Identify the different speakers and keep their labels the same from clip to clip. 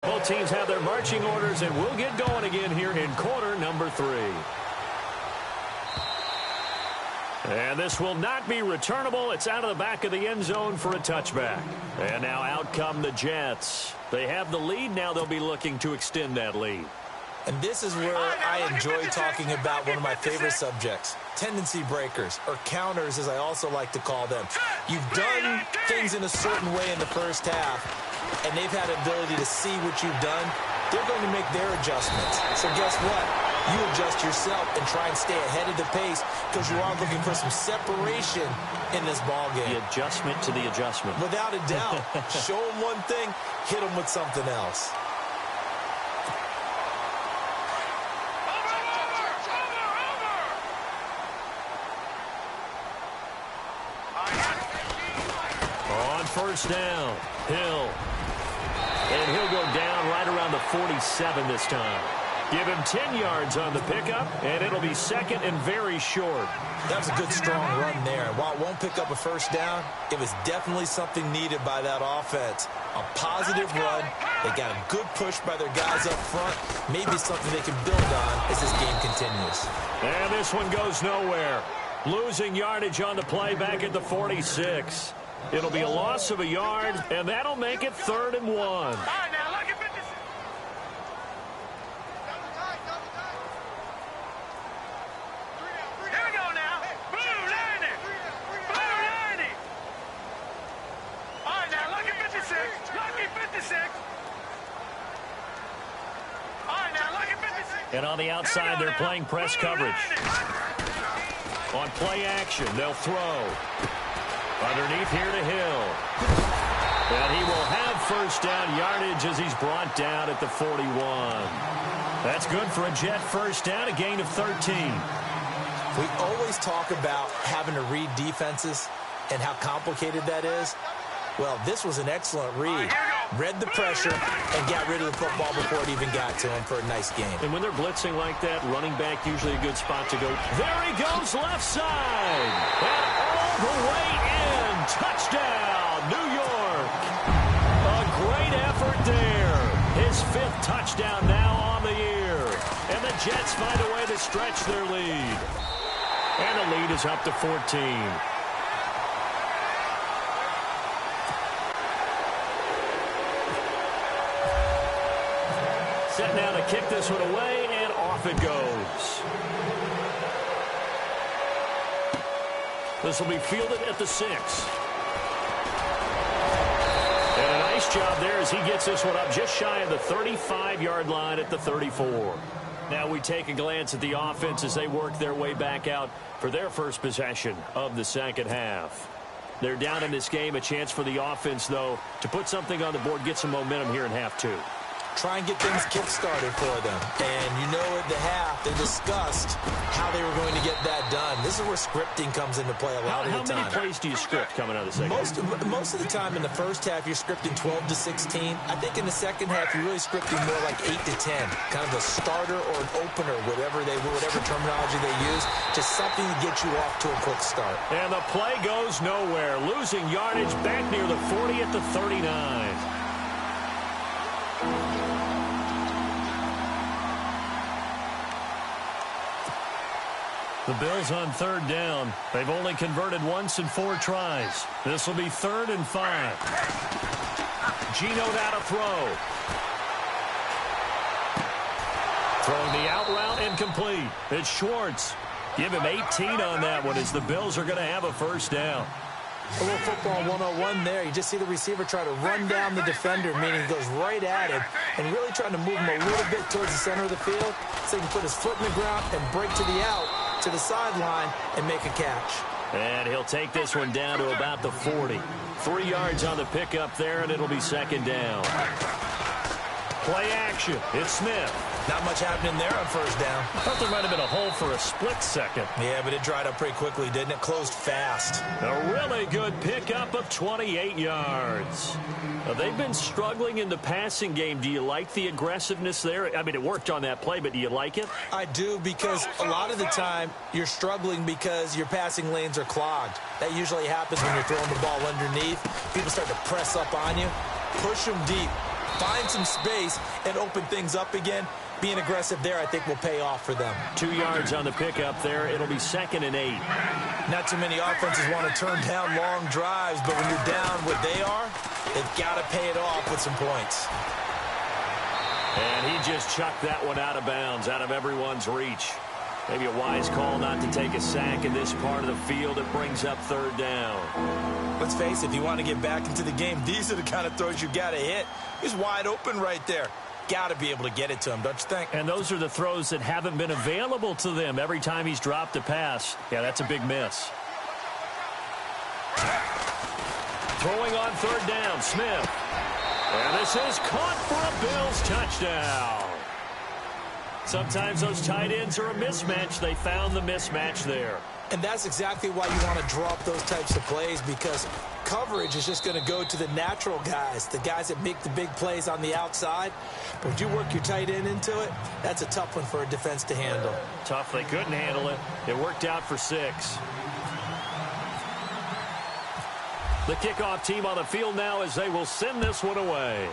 Speaker 1: Both teams have their marching orders, and we'll get going again here in quarter number 3. And this will not be returnable. It's out of the back of the end zone for a touchback. And now out come the Jets. They have the lead. Now they'll be looking to extend that lead.
Speaker 2: And this is where I enjoy talking about one of my favorite subjects, tendency breakers, or counters as I also like to call them. You've done things in a certain way in the first half, and they've had the ability to see what you've done. They're going to make their adjustments. So guess what? You adjust yourself and try and stay ahead of the pace because you are looking for some separation in this ball game.
Speaker 1: The adjustment to the adjustment.
Speaker 2: Without a doubt. Show them one thing, hit them with something else.
Speaker 1: On first down, Hill. And he'll go down right around the 47 this time. Give him 10 yards on the pickup, and it'll be second and very short.
Speaker 2: That was a good, strong run there. And while it won't pick up a first down, it was definitely something needed by that offense. A positive run. They got a good push by their guys up front. Maybe something they can build on as this game continues.
Speaker 1: And this one goes nowhere. Losing yardage on the play back at the 46. It'll be a loss of a yard, and that'll make it 3rd and 1. And on the outside, they're playing press coverage. On play action, they'll throw. Underneath here to Hill. And he will have first down yardage as he's brought down at the 41. That's good for a Jet first down, a gain of 13.
Speaker 2: We always talk about having to read defenses and how complicated that is. Well, this was an excellent read. Read the pressure and got rid of the football before it even got to him for a nice game.
Speaker 1: And when they're blitzing like that, running back usually a good spot to go. There he goes, left side. And all the way in. Touchdown, New York. A great effort there. His 5th touchdown now on the year. And the Jets find a way to stretch their lead. And the lead is up to 14. Set now to kick this one away, and off it goes. This will be fielded at the 6. And a nice job there as he gets this one up just shy of the 35-yard line at the 34. Now we take a glance at the offense as they work their way back out for their first possession of the second half. They're down in this game. A chance for the offense, though, to put something on the board, get some momentum here in half 2.
Speaker 2: Try and get things kick-started for them. And you know at the half, they discussed how they were going to get that done. This is where scripting comes into play a lot of the time.
Speaker 1: How many plays do you script coming out of the second half?
Speaker 2: Most of the time in the first half, you're scripting 12 to 16. I think in the second half, you're really scripting more like 8 to 10. Kind of a starter or an opener, whatever terminology they use. Just something to get you off to a quick start.
Speaker 1: And the play goes nowhere. Losing yardage back near the 40 at the 39. The Bills on 3rd down. They've only converted once in 4 tries. This will be 3rd and 5. Geno now to throw. Throwing the out route incomplete. It's Schwartz. Give him 18 on that one as the Bills are going to have a first down.
Speaker 2: A little football 101 there. You just see the receiver try to run down the defender, meaning he goes right at him and really trying to move him a little bit towards the center of the field so he can put his foot in the ground and break to the out, to the sideline, and make a catch.
Speaker 1: And he'll take this one down to about the 40. 3 yards on the pickup there, and it'll be 2nd down. Play action. It's Smith.
Speaker 2: Not much happening there on first down.
Speaker 1: I thought there might have been a hole for a split second.
Speaker 2: Yeah, but it dried up pretty quickly, didn't it? Closed fast.
Speaker 1: A really good pickup of 28 yards. Now, they've been struggling in the passing game. Do you like the aggressiveness there? I mean, it worked on that play, but do you like it?
Speaker 2: I do, because a lot of the time you're struggling because your passing lanes are clogged. That usually happens when you're throwing the ball underneath. People start to press up on you. Push them deep. find some space and open things up again. Being aggressive there, I think, will pay off for them.
Speaker 1: 2 yards on the pickup there. It'll be 2nd and 8.
Speaker 2: Not too many offenses want to turn down long drives, but when you're down what they are, they've got to pay it off with some points.
Speaker 1: And he just chucked that one out of bounds, out of everyone's reach. Maybe a wise call not to take a sack in this part of the field. It brings up 3rd down.
Speaker 2: Let's face it, if you want to get back into the game, these are the kind of throws you got to hit. He's wide open right there. Got to be able to get it to him, don't you think?
Speaker 1: And those are the throws that haven't been available to them every time he's dropped a pass. Yeah, that's a big miss. Throwing on 3rd down, Smith. And this is caught for a Bills touchdown. Sometimes those tight ends are a mismatch. They found the mismatch there.
Speaker 2: And that's exactly why you want to draw up those types of plays, because coverage is just going to go to the natural guys, the guys that make the big plays on the outside. But if you work your tight end into it, that's a tough one for a defense to handle.
Speaker 1: Tough. They couldn't handle it. It worked out for 6. The kickoff team on the field now as they will send this one away.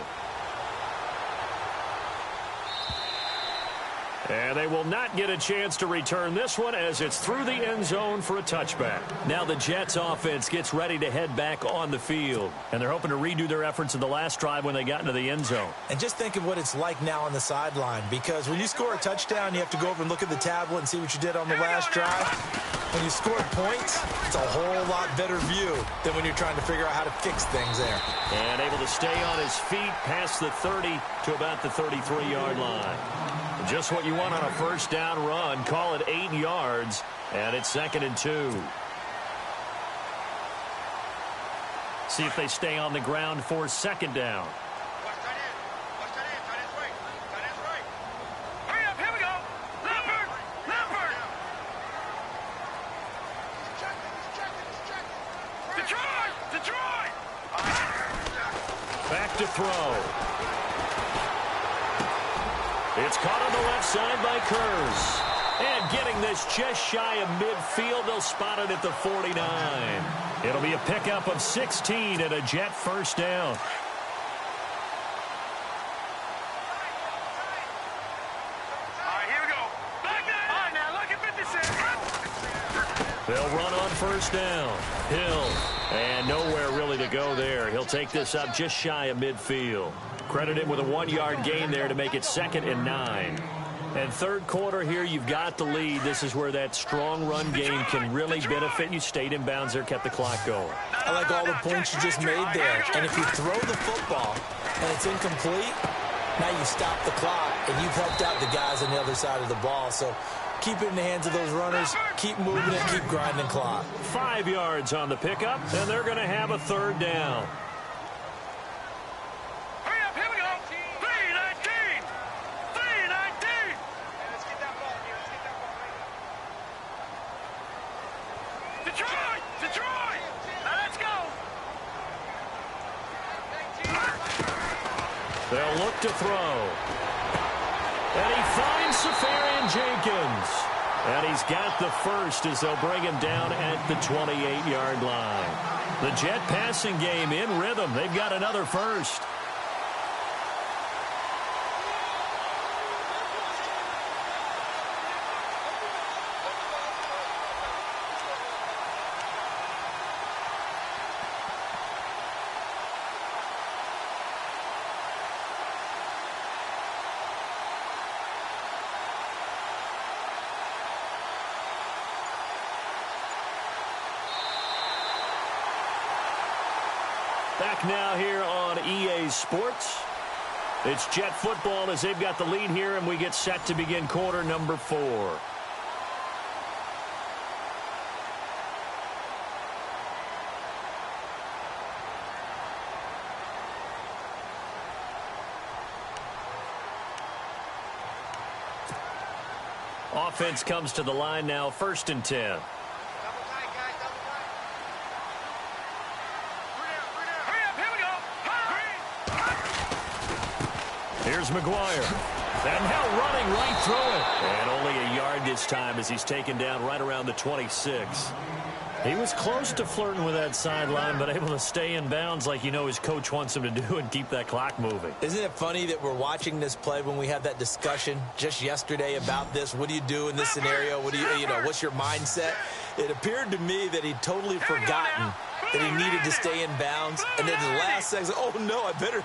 Speaker 1: And they will not get a chance to return this one as it's through the end zone for a touchback. Now the Jets offense gets ready to head back on the field. And they're hoping to redo their efforts in the last drive when they got into the end zone.
Speaker 2: And just think of what it's like now on the sideline, because when you score a touchdown, you have to go over and look at the tablet and see what you did on the last drive. When you score points, it's a whole lot better view than when you're trying to figure out how to fix things there.
Speaker 1: And able to stay on his feet past the 30 to about the 33-yard line. Just what you want on a first down run. Call it 8 yards, and it's 2nd and 2. See if they stay on the ground for 2nd down.
Speaker 3: Hurry up, here we go. Leopard. Detroit.
Speaker 1: Back to throw. It's caught on the left side by Kurz. And getting this just shy of midfield, they'll spot it at the 49. It'll be a pickup of 16 and a Jet first down.
Speaker 3: All right, here we go. Back there. All right, now look at 56.
Speaker 1: They'll run on first down. Hill. And nowhere really to go there. He'll take this up just shy of midfield. Credit him with a 1-yard gain there to make it 2nd and 9. And 3rd quarter here, you've got the lead. This is where that strong run game can really benefit you. Stayed in bounds there, kept the clock going.
Speaker 2: I like all the points you just made there. And if you throw the football and it's incomplete, now you stop the clock and you've helped out the guys on the other side of the ball. So keep it in the hands of those runners. Keep moving it. Keep grinding clock.
Speaker 1: 5 yards on the pickup, and they're going to have a 3rd down.
Speaker 3: Detroit! Now let's go!
Speaker 1: They'll look to throw. And he finds Safarian Jenkins. And he's got the first as they'll bring him down at the 28-yard line. The Jet passing game in rhythm. They've got another first. Back now here on EA Sports. It's Jet football as they've got the lead here, and we get set to begin quarter number 4. Offense comes to the line now, 1st and 10. Here's McGuire. And now running right through it. And only a yard this time as he's taken down right around the 26. He was close to flirting with that sideline, but able to stay in bounds like you know his coach wants him to do and keep that clock moving.
Speaker 2: Isn't it funny that we're watching this play when we had that discussion just yesterday about this? What do you do in this scenario? What do you know, what's your mindset? It appeared to me that he'd totally forgotten that he needed to stay in bounds. And then the last second, oh, no, I better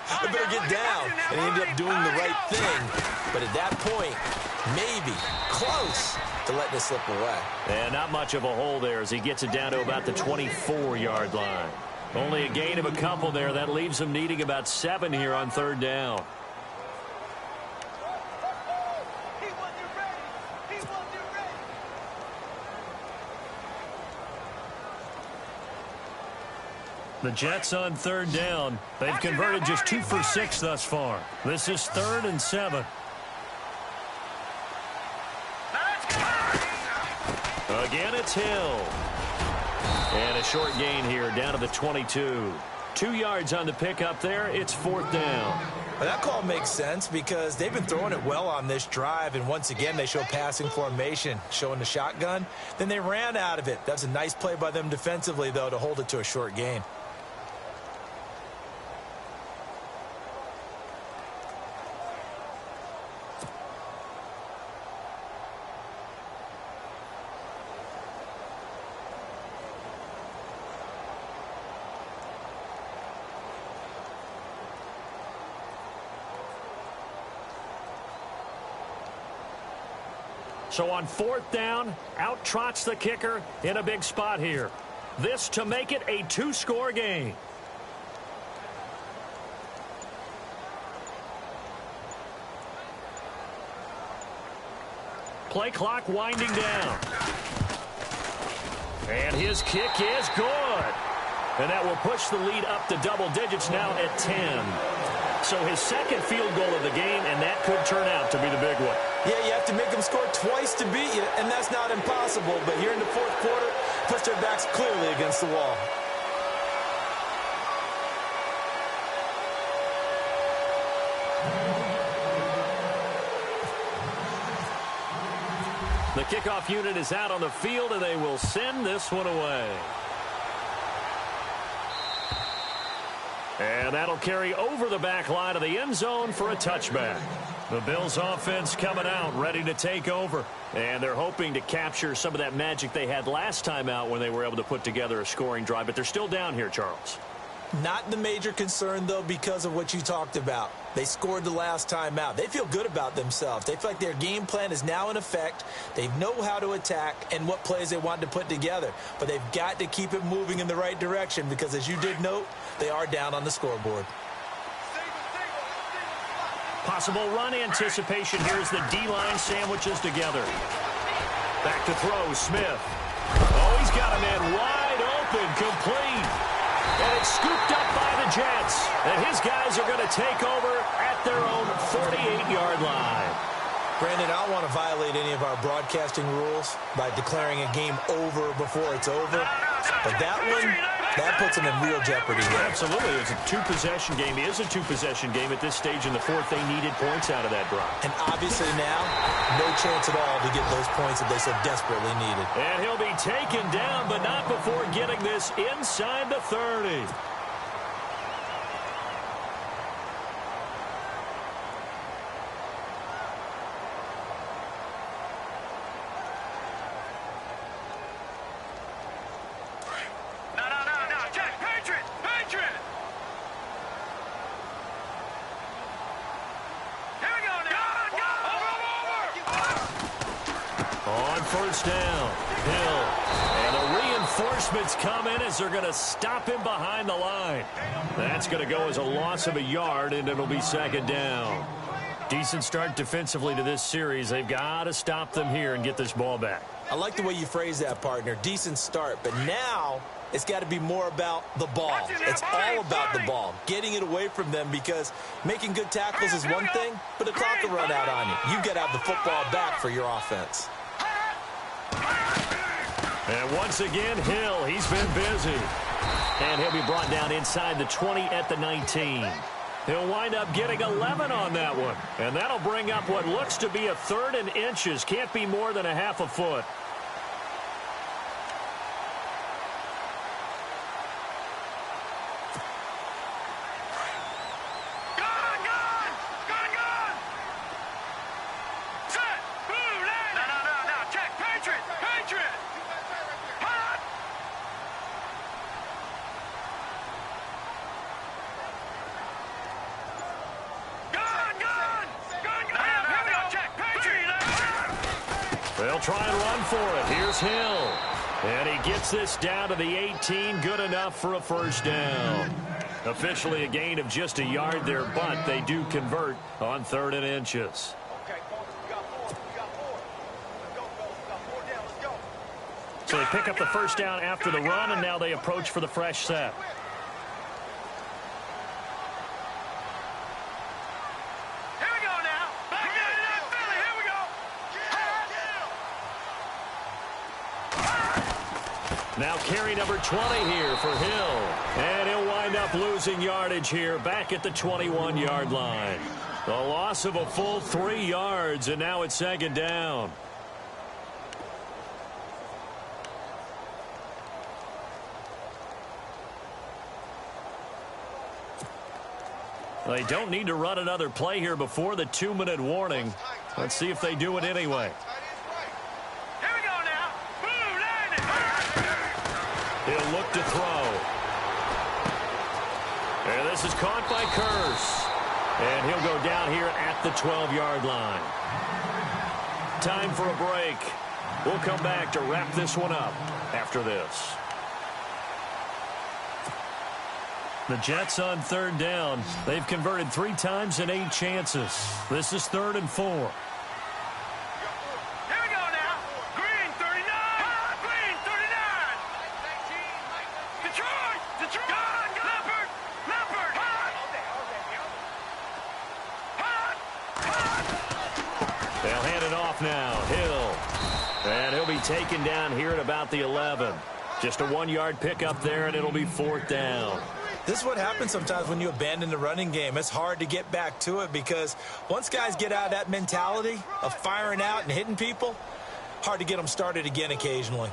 Speaker 2: get down. And he ended up doing the right thing. But at that point, maybe close to letting it slip away.
Speaker 1: And not much of a hole there as he gets it down to about the 24-yard line. Only a gain of a couple there. That leaves him needing about 7 here on third down. The Jets on third down. They've converted just 2 for 6 thus far. This is 3rd and 7. Again, it's Hill. And a short gain here down to the 22. 2 yards on the pickup there. It's 4th down.
Speaker 2: Well, that call makes sense because they've been throwing it well on this drive, and once again they show passing formation, showing the shotgun. Then they ran out of it. That's a nice play by them defensively, though, to hold it to a short gain.
Speaker 1: So on 4th down, out trots the kicker in a big spot here. This to make it a 2-score game. Play clock winding down. And his kick is good. And that will push the lead up to double digits now at 10. So his second field goal of the game, and that could turn out to be the big one.
Speaker 2: Yeah, you have to make them score twice to beat you, and that's not impossible. But here in the 4th quarter, puts their backs clearly against the wall.
Speaker 1: The kickoff unit is out on the field, and they will send this one away. And that'll carry over the back line of the end zone for a touchback. The Bills offense coming out, ready to take over. And they're hoping to capture some of that magic they had last time out when they were able to put together a scoring drive. But they're still down here, Charles.
Speaker 2: Not the major concern, though, because of what you talked about. They scored the last time out. They feel good about themselves. They feel like their game plan is now in effect. They know how to attack and what plays they want to put together. But they've got to keep it moving in the right direction because, as you did note, they are down on the scoreboard.
Speaker 1: Possible run anticipation here as the D-line sandwiches together. Back to throw, Smith. Oh, he's got a man wide open, complete. And it's scooped up by the Jets. And his guys are going to take over at their own 48-yard line.
Speaker 2: Brandon, I don't want to violate any of our broadcasting rules by declaring a game over before it's over. But that one, that puts them in real jeopardy here.
Speaker 1: Absolutely. It's a 2-possession game. It is a 2-possession game at this stage in the 4th. They needed points out of that drive.
Speaker 2: And obviously now, no chance at all to get those points that they so desperately needed.
Speaker 1: And he'll be taken down, but not before getting this inside the 30. First down, Hill. And the reinforcements come in as they're going to stop him behind the line. That's going to go as a loss of a yard, and it'll be 2nd down. Decent start defensively to this series. They've got to stop them here and get this ball back.
Speaker 2: I like the way you phrase that, partner. Decent start, but now it's got to be more about the ball. It's all about the ball, getting it away from them, because making good tackles is one thing, but the clock will run out on you. You've got to have the football back for your offense.
Speaker 1: And once again, Hill, he's been busy. And he'll be brought down inside the 20 at the 19. He'll wind up getting 11 on that one. And that'll bring up what looks to be a 3rd and inches. Can't be more than a half a foot. try and run for it. Here's Hill. And he gets this down to the 18. Good enough for a first down. Officially a gain of just a yard there, but they do convert on 3rd and inches. So they pick up the first down after the run, and now they approach for the fresh set.
Speaker 3: Here we go now. Back down in that Philly. Here we go.
Speaker 1: Now carry number 20 here for Hill. And he'll wind up losing yardage here back at the 21-yard line. The loss of a full 3 yards, and now it's 2nd down. They don't need to run another play here before the 2-minute warning. Let's see if they do it anyway.
Speaker 3: Here we go now. Boom, landing.
Speaker 1: He'll look to throw. And this is caught by Curse. And he'll go down here at the 12-yard line. Time for a break. We'll come back to wrap this one up after this. The Jets on 3rd down. They've converted 3 times in 8 chances. This is 3rd and 4.
Speaker 3: Here we go now. Green 39. Green 39. Detroit. Detroit. Leopard. Leopard.
Speaker 1: They'll hand it off now. Hill. And he'll be taken down here at about the 11. Just a 1-yard pickup there, and it'll be 4th down.
Speaker 2: This is what happens sometimes when you abandon the running game. It's hard to get back to it because once guys get out of that mentality of firing out and hitting people, hard to get them started again occasionally.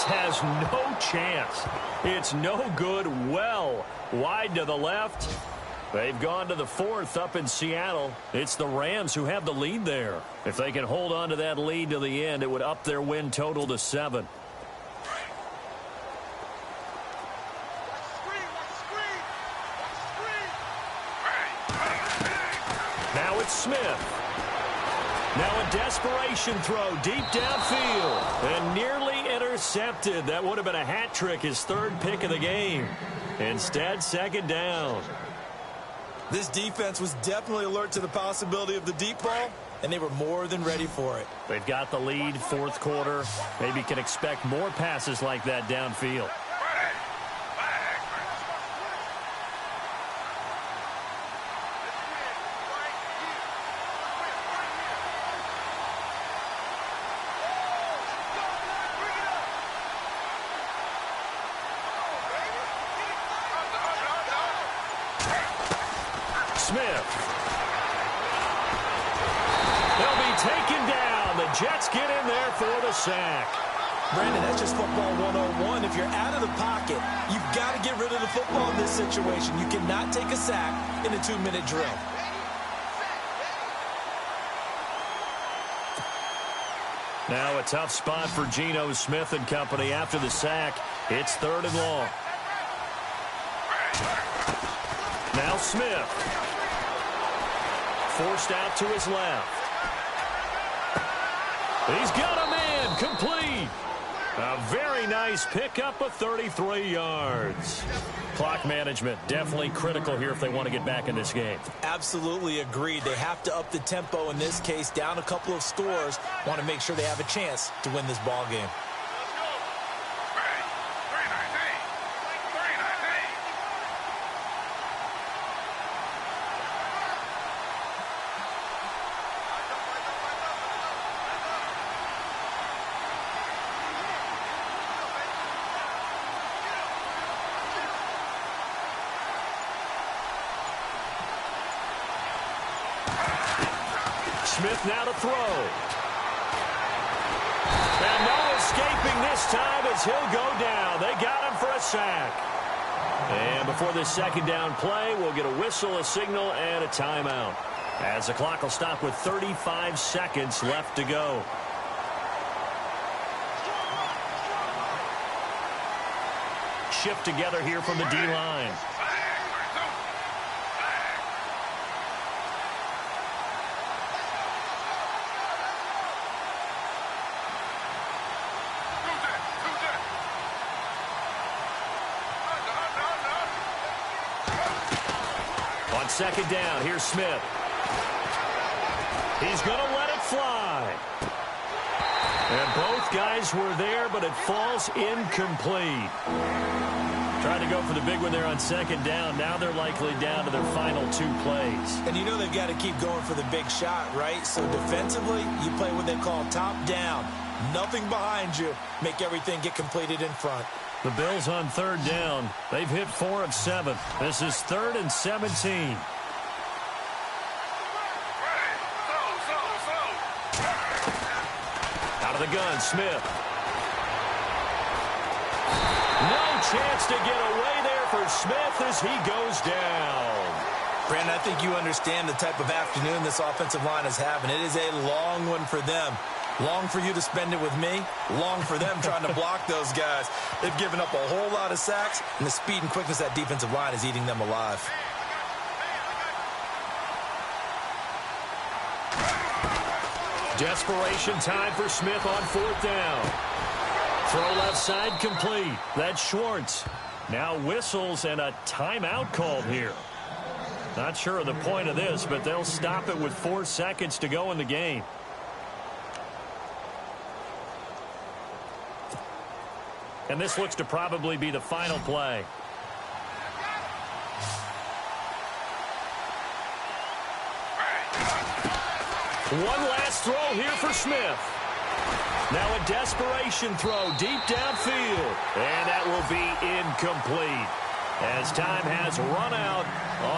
Speaker 1: Has no chance. It's no good. Well wide to the left. They've gone to the 4th up in Seattle. It's the Rams who have the lead there. If they can hold on to that lead to the end, it would up their win total to 7. Now it's Smith. Now a desperation throw deep downfield and nearly intercepted. That would have been a hat trick, his 3rd pick of the game. Instead, 2nd down.
Speaker 2: This defense was definitely alert to the possibility of the deep ball, and they were more than ready for it.
Speaker 1: They've got the lead, 4th quarter. Maybe can expect more passes like that downfield. Smith. They'll be taken down. The Jets get in there for the sack.
Speaker 2: Brandon, that's just football 101. If you're out of the pocket, you've got to get rid of the football in this situation. You cannot take a sack in a 2-minute drill.
Speaker 1: Now a tough spot for Geno Smith and company after the sack. It's 3rd and long. Now Smith. Forced out to his left. He's got a man complete. A very nice pickup of 33 yards. Clock management definitely critical here if they want to get back in this game.
Speaker 2: Absolutely agreed. They have to up the tempo in this case, down a couple of scores. Want to make sure they have a chance to win this ball game.
Speaker 1: Smith now to throw. And no escaping this time as he'll go down. They got him for a sack. And before this second down play, we'll get a whistle, a signal, and a timeout, as the clock will stop with 35 seconds left to go. Shift together here from the D-line. On second down, here's Smith. He's going to let it fly. And both guys were there, but it falls incomplete. Trying to go for the big one there on second down. Now they're likely down to their final 2 plays.
Speaker 2: And you know they've got to keep going for the big shot, right? So defensively, you play what they call top down. Nothing behind you. Make everything get completed in front.
Speaker 1: The Bills on third down. They've hit 4 of 7. This is 3rd and 17. Out of the gun, Smith. No chance to get away there for Smith as he goes down.
Speaker 2: Brandon, I think you understand the type of afternoon this offensive line is having. It is a long one for them. Long for you to spend it with me. Long for them trying to block those guys. They've given up a whole lot of sacks, and the speed and quickness of that defensive line is eating them alive.
Speaker 1: Desperation time for Smith on 4th down. Throw left side complete. That's Schwartz. Now whistles and a timeout called here. Not sure of the point of this, but they'll stop it with 4 seconds to go in the game. And this looks to probably be the final play. One last throw here for Smith. Now a desperation throw deep downfield. And that will be incomplete, as time has run out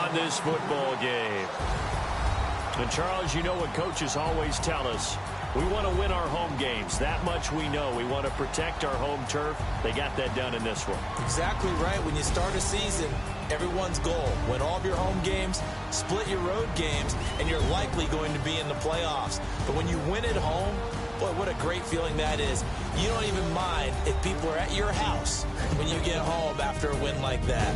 Speaker 1: on this football game. And Charles, you know what coaches always tell us. We want to win our home games. That much we know. We want to protect our home turf. They got that done in this one.
Speaker 2: Exactly right. When you start a season, everyone's goal: win all of your home games, split your road games, and you're likely going to be in the playoffs. But when you win at home, boy, what a great feeling that is. You don't even mind if people are at your house when you get home after a win like that.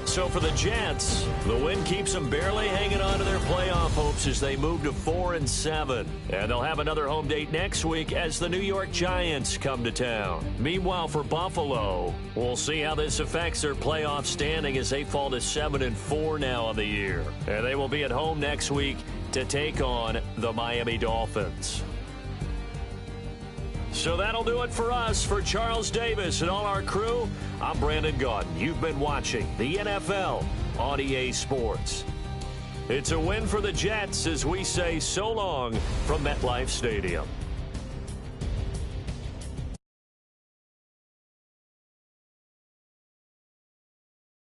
Speaker 1: So for the Jets, the win keeps them barely hanging on to their playoff hopes as they move to 4 and 7. And they'll have another home date next week as the New York Giants come to town. Meanwhile, for Buffalo, we'll see how this affects their playoff standing as they fall to 7 and 4 now on the year. And they will be at home next week to take on the Miami Dolphins. So that'll do it for us. For Charles Davis and all our crew, I'm Brandon Gaudin. You've been watching the NFL on EA Sports. It's a win for the Jets as we say so long from MetLife Stadium.